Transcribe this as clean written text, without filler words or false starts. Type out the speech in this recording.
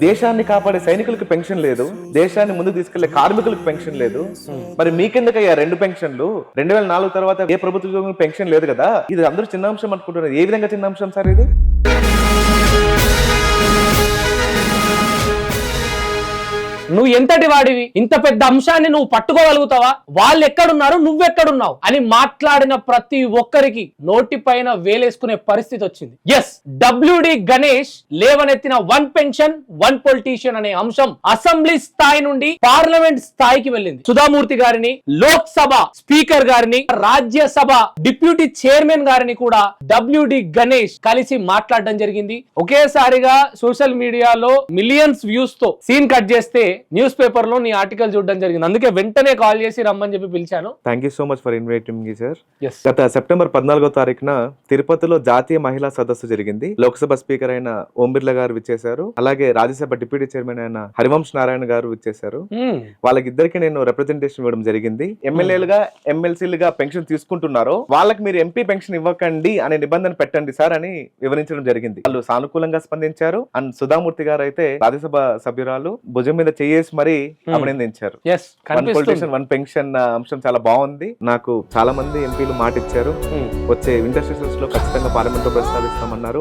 దేశాన్ని కాపాడే సైనికులకు పెన్షన్ లేదు, దేశాన్ని ముందుకు తీసుకెళ్లే కార్మికులకు పెన్షన్ లేదు. మరి మీకెందుకయ్యా 2 పెన్షన్లు? 2004 తర్వాత ఏ ప్రభుత్వం పెన్షన్ లేదు కదా. ఇది అందరూ చిన్న అంశం అనుకుంటున్నారు. ఏ విధంగా చిన్న అంశం సార్ ఇది? నువ్వు ఎంతటి వాడివి? ఇంత పెద్ద అంశాన్ని నువ్వు పట్టుకోగలుగుతావా? వాళ్ళు ఎక్కడున్నారు, నువ్వెక్కడున్నావు అని మాట్లాడిన ప్రతి ఒక్కరికి నోటి పైన వేలేసుకునే పరిస్థితి వచ్చింది. ఎస్, WD గణేష్ లేవనెత్తిన 1 పెన్షన్ 1 పొలిటీషియన్ అనే అంశం అసెంబ్లీ స్థాయి నుండి పార్లమెంట్ స్థాయికి వెళ్ళింది. సుధామూర్తి గారిని, లోక్సభ స్పీకర్ గారిని, రాజ్యసభ డిప్యూటీ చైర్మన్ గారిని కూడా WD గణేష్ కలిసి మాట్లాడడం జరిగింది. ఒకేసారిగా సోషల్ మీడియాలో మిలియన్స్ వ్యూస్ తో సీన్ కట్ చేస్తే న్యూస్ పేపర్ లో నీ ఆర్టికల్ చూడడం జరిగింది. అందుకే వెంటనే కాల్ చేసి రమ్మని చెప్పి పిలిచాను. Thank you so much for inviting me sir. గత సెప్టెంబర్ 14వ తారీఖున తిరుపతిలో జాతీయ మహిళా సదస్సు జరిగింది. లోక్సభ స్పీకర్ అయిన ఓం బిర్లా గారు విచ్చేశారు. అలాగే రాజ్యసభ డిప్యూటీ చైర్మన్ అయిన హరివంశ్ నారాయణ గారు విచ్చేశారు. వాళ్ళకిద్దరికి నేను రిప్రజెంటేషన్ ఇవ్వడం జరిగింది. ఎమ్మెల్యేలుగా ఎమ్మెల్సీలుగా పెన్షన్ తీసుకుంటున్నారో వాళ్ళకి మీరు ఎంపీ పెన్షన్ ఇవ్వకండి అనే నిబంధన పెట్టండి సార్ అని వివరించడం జరిగింది. వాళ్ళు సానుకూలంగా స్పందించారు. అండ్ సుధామూర్తి గారు అయితే రాజ్యసభ సభ్యురాలు భుజం మీద చేసి మరి అభినందించారు. 1 పొలిటీషియన్ 1 పెన్షన్ అంశం చాలా బాగుంది. నాకు చాలా మంది ఎంపీలు మాట ఇచ్చారు, వచ్చే వింటర్ సెషన్స్ లో ఖచ్చితంగా పార్లమెంట్ లో ప్రస్తావిస్తామన్నారు.